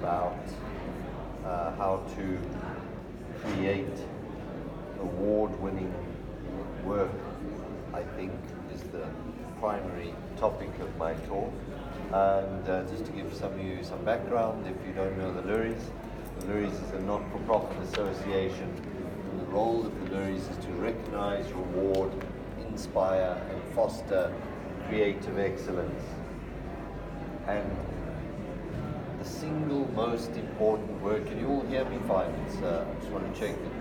about how to create award-winning work, I think, is the primary topic of my talk. And just to give some of you some background, if you don't know the Loeries is a not-for-profit association. And the role of the Loeries is to recognize, reward, inspire, and foster creative excellence. And the single most important word, can you all hear me fine? I just want to check that.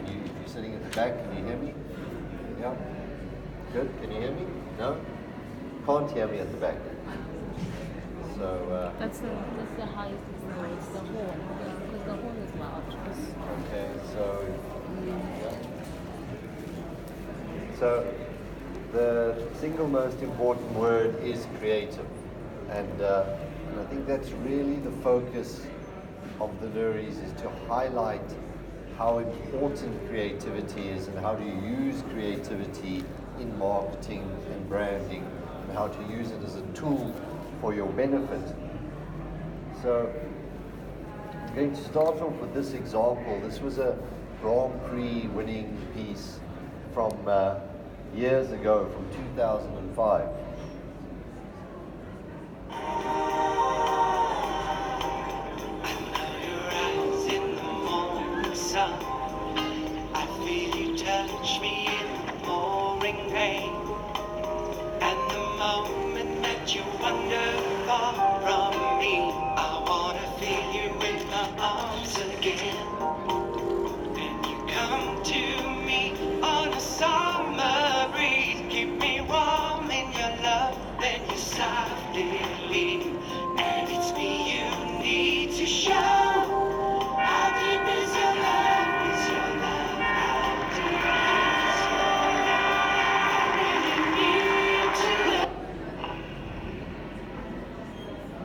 If you're sitting at the back, can you hear me? Yeah? Good, can you hear me? No? Can't hear me at the back. So that's the highest noise, the horn, because the horn is loud. Okay, so yeah. So the single most important word is creative, and I think that's really the focus of the Loeries, is to highlight how important creativity is and how to use creativity in marketing and branding, and how to use it as a tool for your benefit. So I'm going to start off with this example. This was a Grand Prix winning piece from years ago, from 2005.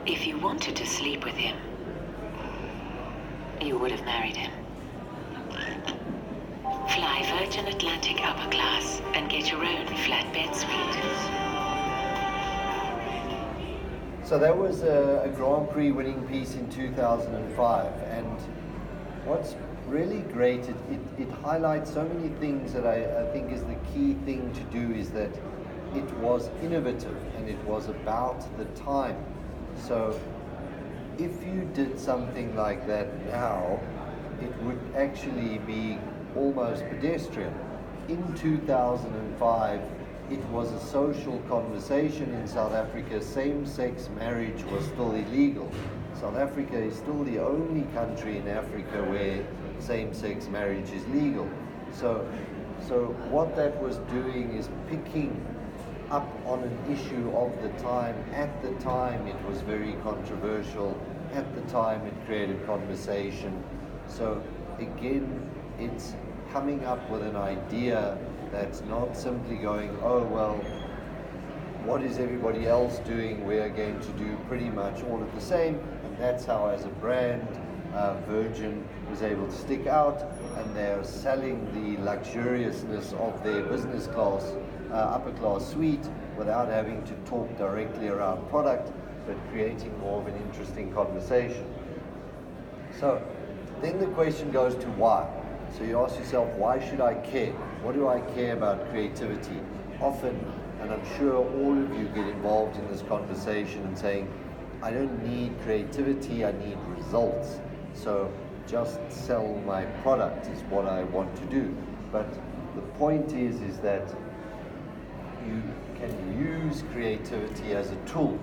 If you wanted to sleep with him, you would have married him. Fly Virgin Atlantic upper class and get your own flatbed suite. So that was a Grand Prix winning piece in 2005, and what's really great, it highlights so many things that I think is the key thing to do, is that it was innovative and it was about the time. So if you did something like that now, it would actually be almost pedestrian. In 2005, it was a social conversation in South Africa. Same-sex marriage was still illegal. South Africa is still the only country in Africa where same-sex marriage is legal. So what that was doing is picking up on an issue of the time. At the time, it was very controversial. At the time, it created conversation. So again, it's coming up with an idea that's not simply going, oh, well, what is everybody else doing? We're going to do pretty much all of the same. And that's how, as a brand, Virgin was able to stick out, and they're selling the luxuriousness of their business class, upper class suite, without having to talk directly around product, but creating more of an interesting conversation. So then the question goes to why. So you ask yourself, why should I care? What do I care about creativity? Often, and I'm sure all of you get involved in this conversation and saying, I don't need creativity, I need results. So just sell my product is what I want to do. But the point is that you can use creativity as a tool.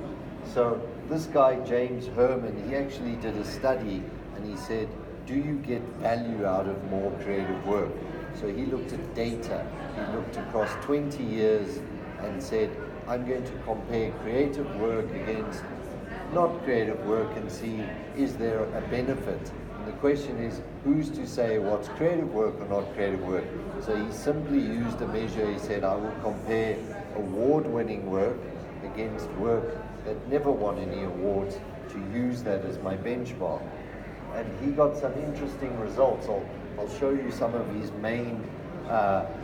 So this guy, James Herman, he actually did a study, and he said, do you get value out of more creative work? So he looked at data. He looked across 20 years and said, I'm going to compare creative work against not creative work and see, is there a benefit? And the question is, who's to say what's creative work or not creative work? So he simply used a measure. He said, I will compare award-winning work against work that never won any awards, to use that as my benchmark. And he got some interesting results. I'll show you some of his main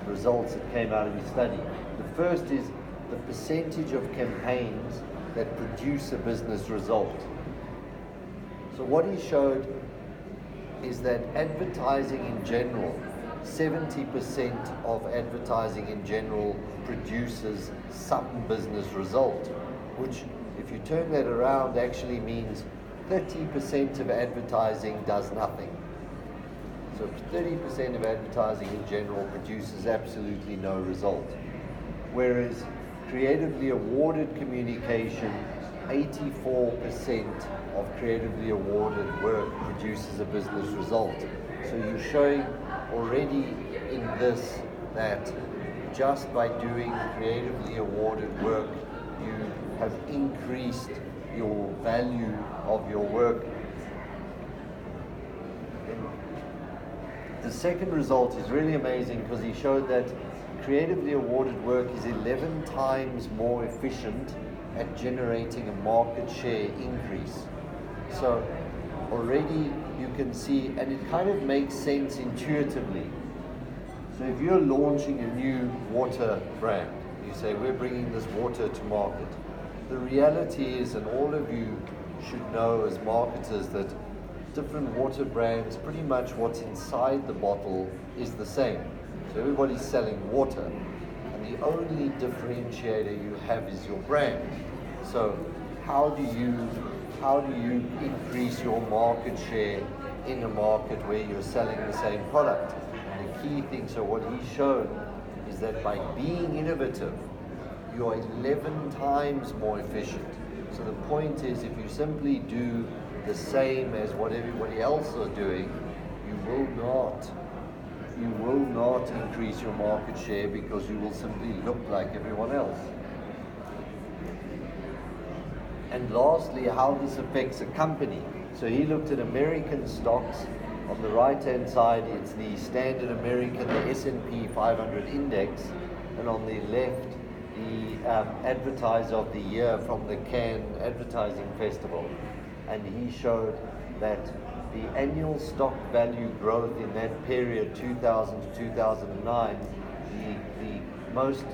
results that came out of his study. The first is the percentage of campaigns that produce a business result. So what he showed is that advertising in general, 70% of advertising in general produces some business result, which if you turn that around actually means 30% of advertising does nothing. So 30% of advertising in general produces absolutely no result. Whereas creatively awarded communication, 84% of creatively awarded work produces a business result. So you're showing already in this that just by doing creatively awarded work, you have increased your value of your work. The second result is really amazing because he showed that creatively awarded work is 11 times more efficient at generating a market share increase. So already you can see, and it kind of makes sense intuitively. So if you're launching a new water brand, you say, we're bringing this water to market. The reality is, and all of you should know as marketers, that different water brands, pretty much what's inside the bottle is the same. So everybody's selling water, and the only differentiator you have is your brand. So how do you increase your market share in a market where you're selling the same product? And the key thing, so what he showed is that by being innovative, you are 11 times more efficient. So the point is, if you simply do the same as what everybody else are doing, you will not increase your market share because you will simply look like everyone else. And lastly, how this affects a company. So he looked at American stocks. On the right-hand side, it's the standard American, the S&P 500 index, and on the left, the advertiser of the year from the Cannes Advertising Festival. And he showed that the annual stock value growth in that period, 2000 to 2009, the most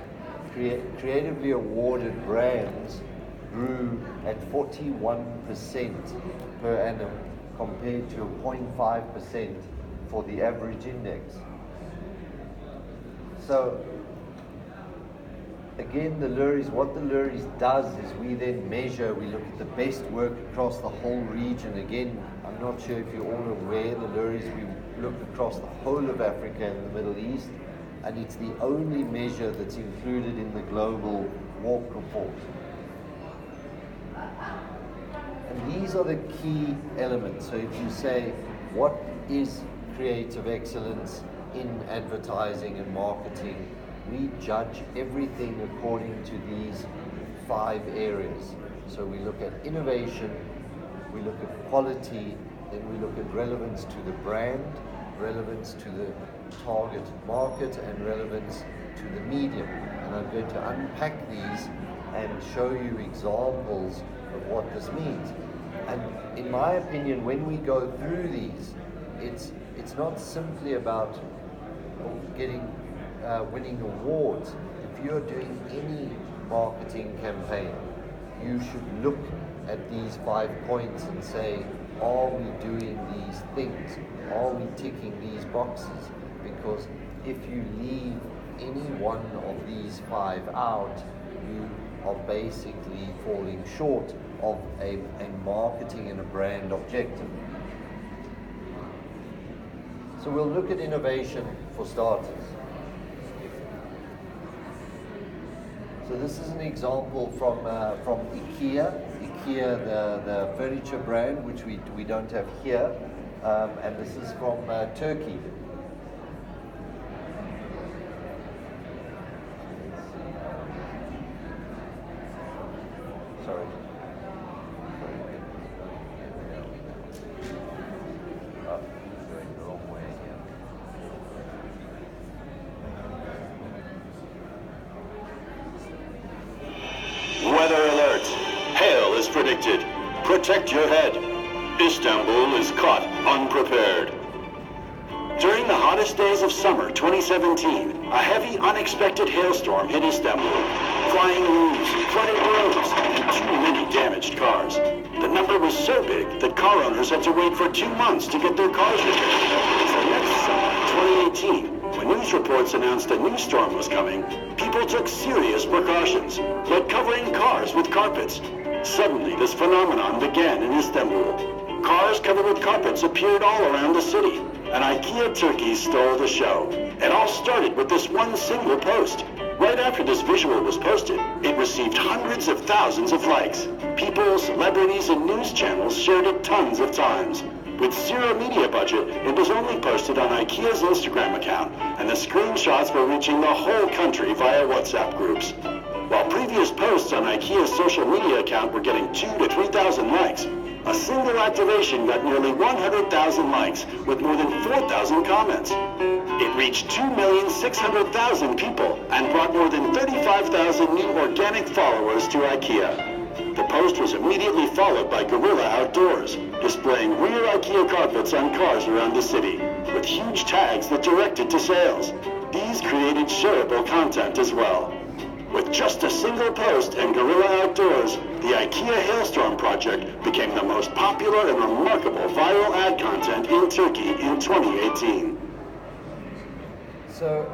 creatively awarded brands grew at 41% per annum compared to 0.5% for the average index. So again, what the Loeries does is we then measure, we look at the best work across the whole region. Again, I'm not sure if you're all aware, the Loeries, we look across the whole of Africa and the Middle East, and it's the only measure that's included in the global walk report. And these are the key elements. So if you say, what is creative excellence in advertising and marketing, we judge everything according to these 5 areas. So we look at innovation, we look at quality, then we look at relevance to the brand, relevance to the target market, and relevance to the medium. And I'm going to unpack these and show you examples of what this means. And in my opinion, when we go through these, it's not simply about winning awards. If you're doing any marketing campaign, you should look at these 5 points and say, are we doing these things? Are we ticking these boxes? Because if you leave any one of these 5 out, you are basically falling short of a marketing and a brand objective. So we'll look at innovation for starters. So this is an example from IKEA, the furniture brand, which we don't have here, and this is from Turkey. Sorry. Oh, going the wrong way again. Weather alert. Hail is predicted. Protect your head. Istanbul is caught unprepared. During the hottest days of summer 2017, a heavy unexpected hailstorm hit Istanbul, flying roofs, flooded roads, and too many damaged cars. The number was so big that car owners had to wait for 2 months to get their cars repaired. So next summer, 2018, when news reports announced a new storm was coming, people took serious precautions, like covering cars with carpets. Suddenly, this phenomenon began in Istanbul. Cars covered with carpets appeared all around the city, and IKEA Turkey stole the show. It all started with this one single post. Right after this visual was posted, it received hundreds of thousands of likes. People, celebrities, and news channels shared it tons of times. With zero media budget, it was only posted on IKEA's Instagram account, and the screenshots were reaching the whole country via WhatsApp groups. While previous posts on IKEA's social media account were getting 2,000 to 3,000 likes, a single activation got nearly 100,000 likes with more than 4,000 comments. It reached 2,600,000 people and brought more than 35,000 new organic followers to IKEA. The post was immediately followed by Guerrilla Outdoors, displaying rear IKEA carpets on cars around the city, with huge tags that directed to sales. These created shareable content as well. With just a single post and Guerrilla Outdoors, the IKEA Hailstorm project became the most popular and remarkable viral ad content in Turkey in 2018. So,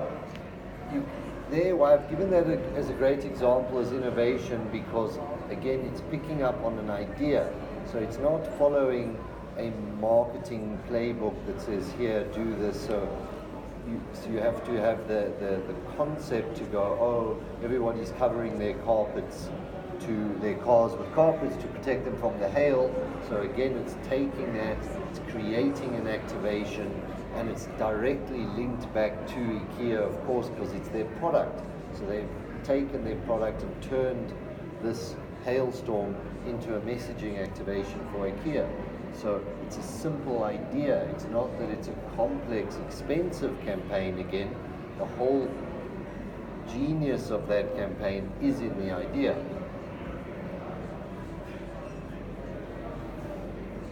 why I've given that as a great example as innovation, because again, it's picking up on an idea. So it's not following a marketing playbook that says, here, do this. So you have to have the concept to go, oh, everybody's covering their carpets their cars with carpets to protect them from the hail. So again, it's taking that, it's creating an activation, and it's directly linked back to IKEA, of course, because it's their product. So they've taken their product and turned this hailstorm into a messaging activation for IKEA. So it's a simple idea. It's not that it's a complex, expensive campaign again. The whole genius of that campaign is in the idea.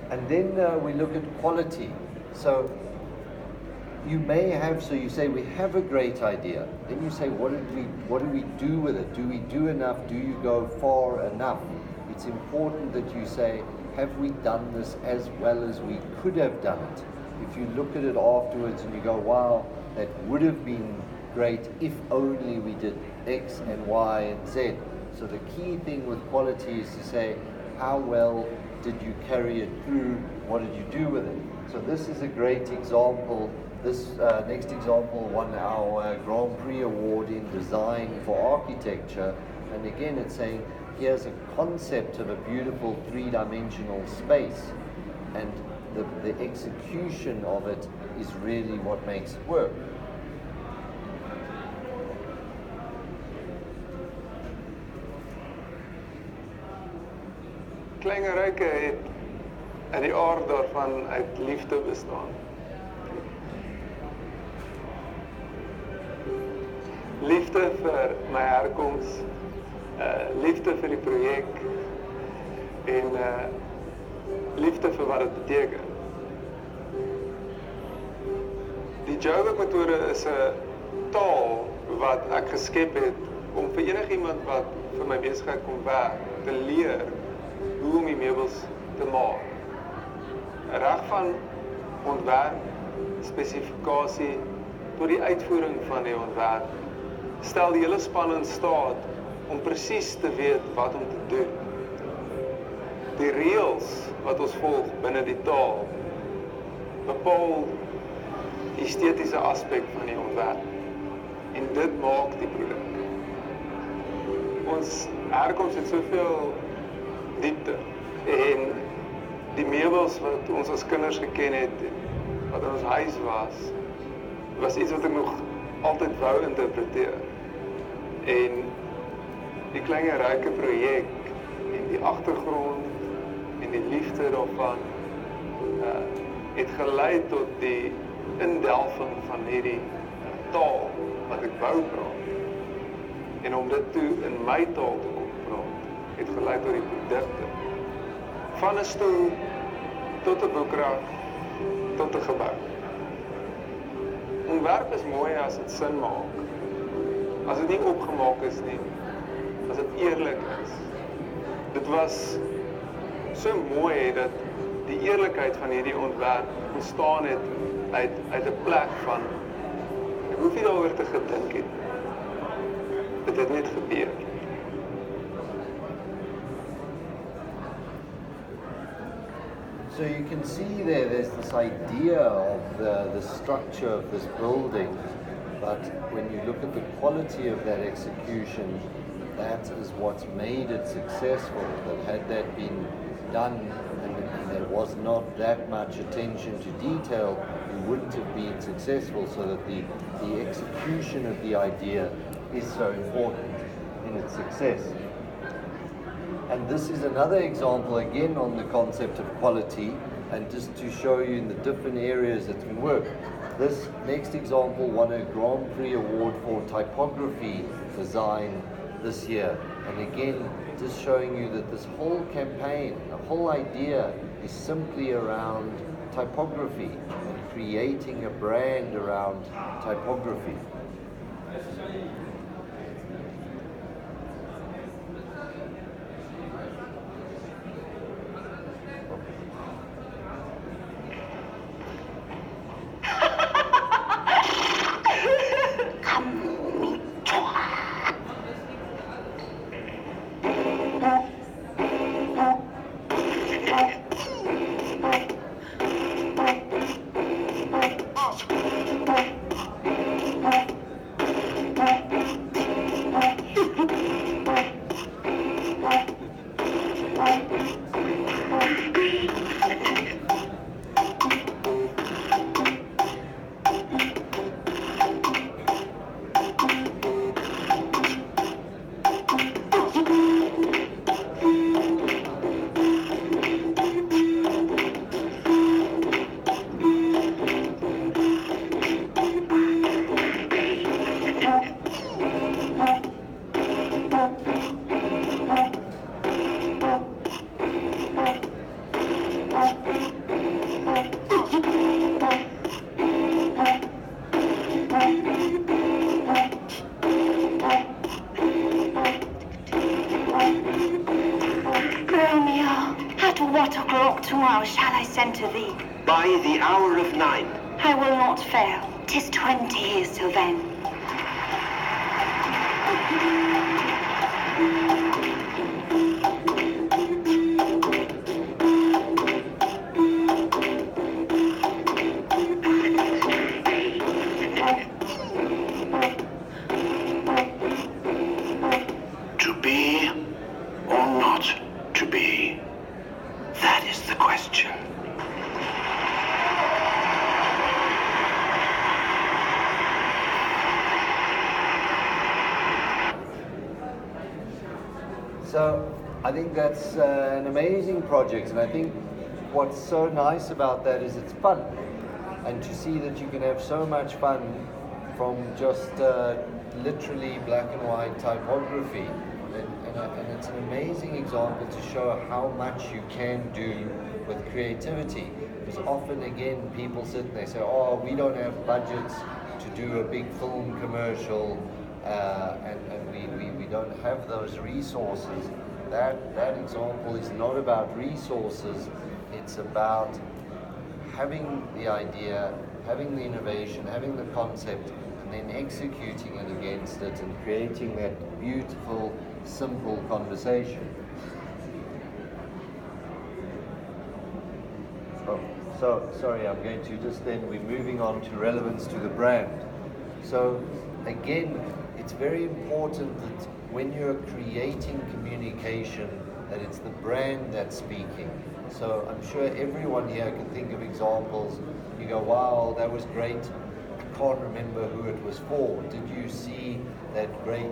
And then we look at quality. So you may have, so you say we have a great idea. Then you say, what do we do with it? Do we do enough? Do you go far enough? It's important that you say, have we done this as well as we could have done it? If you look at it afterwards and you go, wow, that would have been great if only we did X and Y and Z. So the key thing with quality is to say, how well did you carry it through? What did you do with it? So this is a great example. This next example won our Grand Prix award in design for architecture. And again, it's saying, here's a concept of a beautiful three-dimensional space. And the execution of it is really what makes it work. Kleine het uit die aard daarvan uit liefde bestaan. Liefde vir my herkoms, liefde vir die projek en liefde vir wat dit beteken. Die Joburg metode is 'n taal wat ek geskep het om vir enigiemand wat vir my besigheid kom werk te leer hoe om die meubels te maak. Reg van ontwerp, spesifikasie tot die uitvoering van die ontwerp, stel die hele span in staat om presies te weet wat om te doen. Die reëls wat ons volg binne die taal bepaal die estetiese aspek van die ontwerp en dit maak die produk. Ons herkoms het soveel diepte en die meubels wat ons as kinders geken het, wat in ons huis was iets wat ek nog altyd wou interpreteer. En die kleine ryke projek en die agtergrond en die liefde daarvan het gelei tot die indelving van hierdie taal wat ek wou praat. En om dit toe in my taal te kom praat, het gelei tot die produkte. Van 'n stoel tot 'n boekrak tot 'n gebou. Ontwerp is mooi as dit sin maak. As dit nie opgemaak is nie, as dit eerlik is. Dit was so mooi dat die eerlikheid van hierdie ontwerp ontstaan het uit 'n plek van ek hoef nie daaroor te gedink het. Dit het net gebeur. So you can see there's this idea of the structure of this building, but when you look at the quality of that execution, that is what's made it successful. That had that been done and there was not that much attention to detail, you wouldn't have been successful, so that the execution of the idea is so important in its success. And this is another example again on the concept of quality, and just to show you in the different areas that can work. This next example won a Grand Prix award for typography design this year. And again, just showing you that this whole campaign, the whole idea is simply around typography and creating a brand around typography. Tomorrow shall I send to thee? By the hour of 9. I will not fail. 'Tis 20 years till then. To be or not to be? That is the question. So I think that's an amazing project, and I think what's so nice about that is it's fun, and to see that you can have so much fun from just literally black and white typography. And it's an amazing example to show how much you can do with creativity. Because often, again, people sit and they say, oh, we don't have budgets to do a big film commercial, and we don't have those resources. That example is not about resources, it's about having the idea, having the innovation, having the concept, and then executing it against it and creating that beautiful, simple conversation. So sorry, I'm going to just then, we're moving on to relevance to the brand. So again, it's very important that when you're creating communication, that it's the brand that's speaking. So I'm sure everyone here can think of examples. You go, wow, that was great. I can't remember who it was for. Did you see that great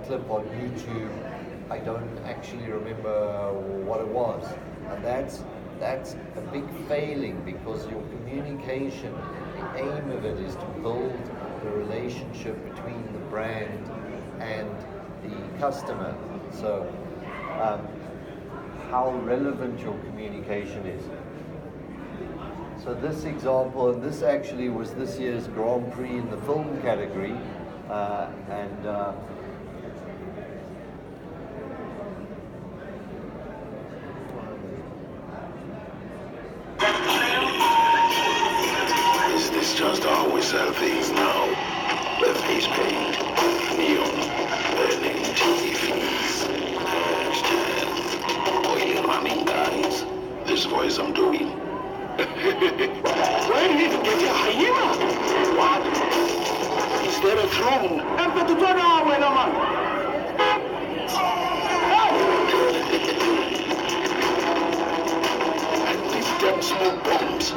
clip on YouTube? I don't actually remember what it was. And that's a big failing, because your communication, the aim of it is to build the relationship between the brand and the customer. So how relevant your communication is. So this example, and this actually was this year's Grand Prix in the film category, and just how we sell things now. The face paint, neon, burning TVs, hashtag, oily running guys. This voice I'm doing. Where did you even get your hyena? What? Is there a throne? And these damn smoke bombs.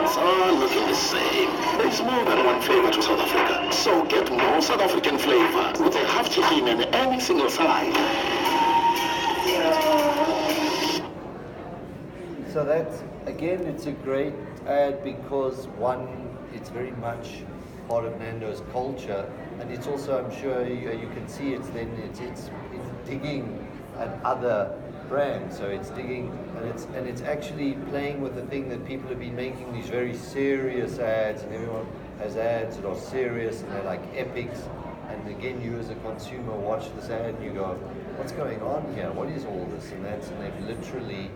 It's all looking the same. There's more than one flavor to South Africa. So get more South African flavor with a half chicken in any single side. So that's, again, it's a great ad because one, it's very much part of Nando's culture, and it's also, I'm sure you can see it's digging at other brands. So it's digging, and it's actually playing with the thing that people have been making these very serious ads, and everyone has ads that are serious and they're like epics. And again, you as a consumer watch this ad and you go, what's going on here? What is all this? And they've literally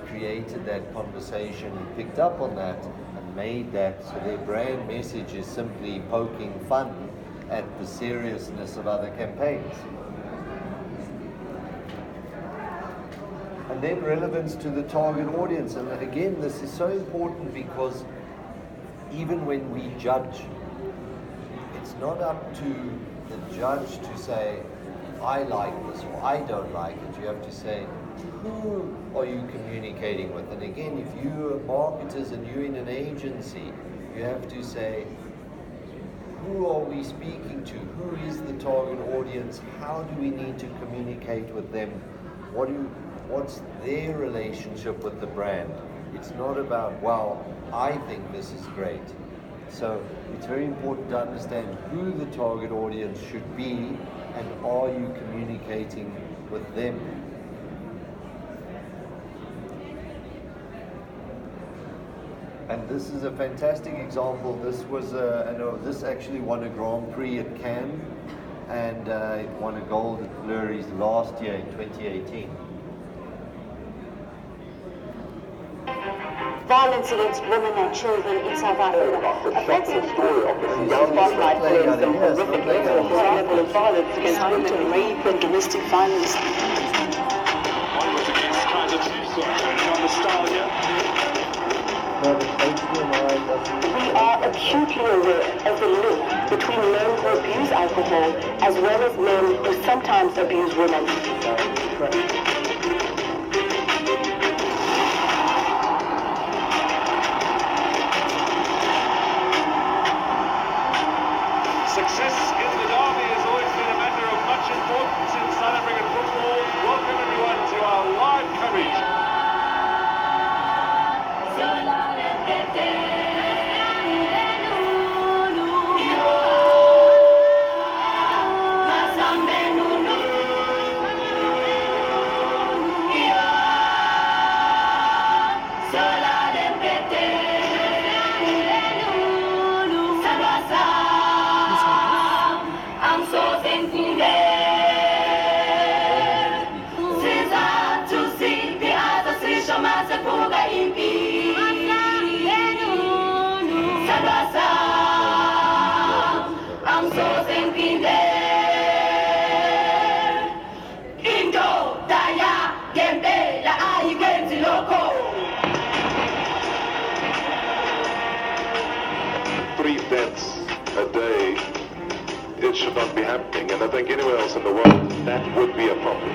created that conversation and picked up on that and made that, so their brand message is simply poking fun at the seriousness of other campaigns. And then relevance to the target audience. And again, this is so important because even when we judge, it's not up to the judge to say, I like this or I don't like it. You have to say, who are you communicating with? And again, if you are marketers and you're in an agency, you have to say, who are we speaking to? Who is the target audience? How do we need to communicate with them? What's their relationship with the brand? It's not about, well, I think this is great. So it's very important to understand who the target audience should be and are you communicating with them? And this is a fantastic example. This was this actually won a Grand Prix at Cannes, and it won a gold at Loeries last year in 2018. Violence against women and children in South Africa. A vexing story of the spotlight flames and horrific level of violence against women, rape and domestic violence. One was against Kaiser Chiefs, so on the style here. We are acutely aware of the link between men who abuse alcohol as well as men who sometimes abuse women. Success in the derby has always been a matter of much importance in South African football. Welcome everyone to our live coverage. Three deaths a day, it should not be happening, and I think anywhere else in the world that would be a problem.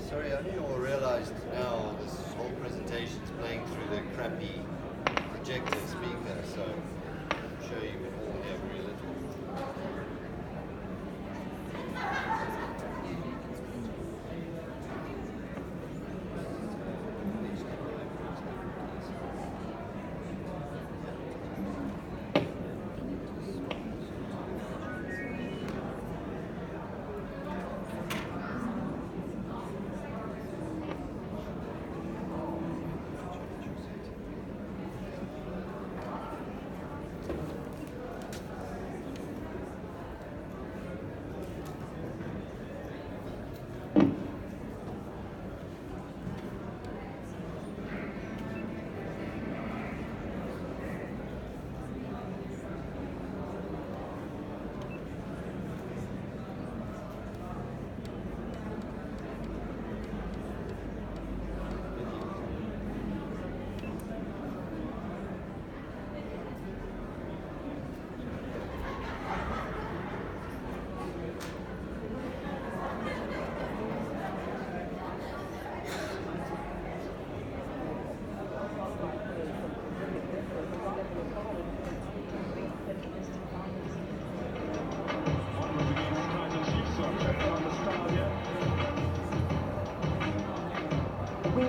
Sorry, I only all realized now this whole presentation is playing through the crappy projector speaker, so I'm sure you can all hear very little.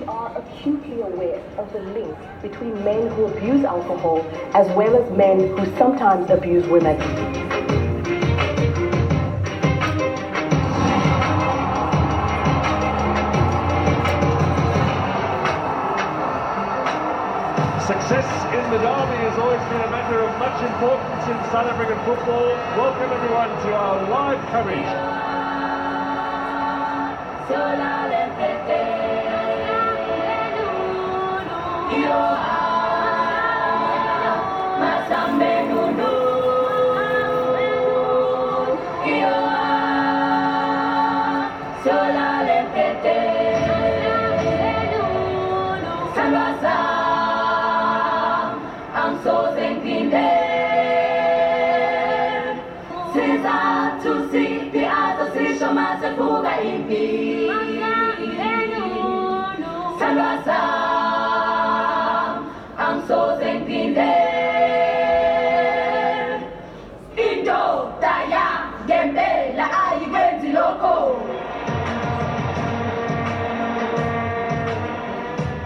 are acutely aware of the link between men who abuse alcohol as well as men who sometimes abuse women. Success in the derby has always been a matter of much importance in South African football. Welcome everyone to our live coverage.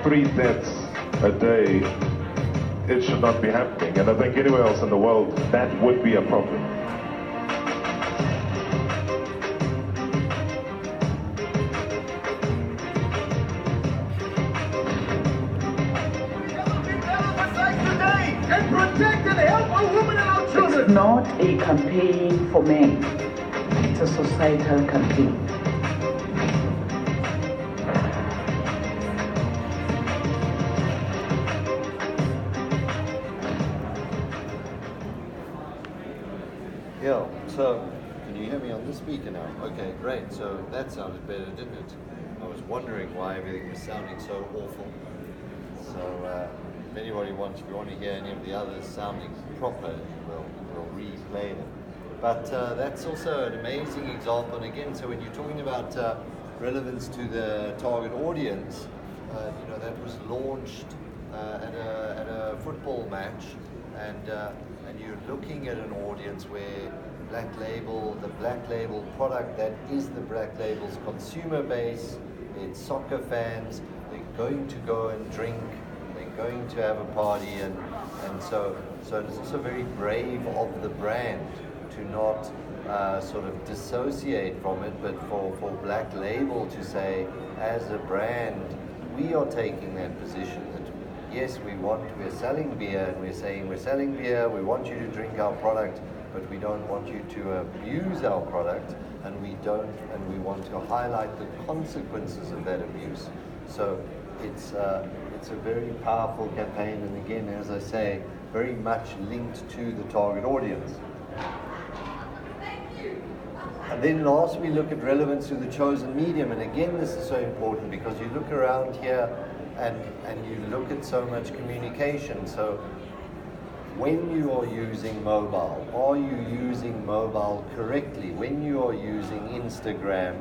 Three deaths a day, it should not be happening. And I think anywhere else in the world, that would be a problem. And protect and help our women and our children. It's not a campaign for men. It's a societal campaign. Yeah, so can you hear me on the speaker now? Okay, great. So that sounded better, didn't it? I was wondering why everything was sounding so awful. So if anybody wants, if you want to hear any of the others sounding proper, we'll replay them. But that's also an amazing example. And again, so when you're talking about relevance to the target audience, that was launched at a football match, and you're looking at an audience where the Black Label product, that is the Black Label's consumer base, it's soccer fans, they're going to go and drink, they're going to have a party, and so it's also very brave of the brand to not sort of dissociate from it, but for Black Label to say, as a brand, we are taking that position that yes, we're selling beer, and we're saying we're selling beer, we want you to drink our product, but we don't want you to abuse our product, and we want to highlight the consequences of that abuse. So it's a very powerful campaign, and again, as I say, very much linked to the target audience. And then last, we look at relevance to the chosen medium, and again, this is so important because you look around here and you look at so much communication. So when you are using mobile, are you using mobile correctly? When you are using Instagram,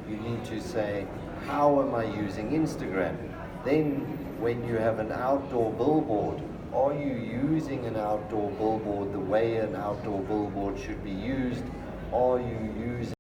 you need to say, how am I using Instagram? Then when you have an outdoor billboard, are you using an outdoor billboard the way an outdoor billboard should be used? Are you using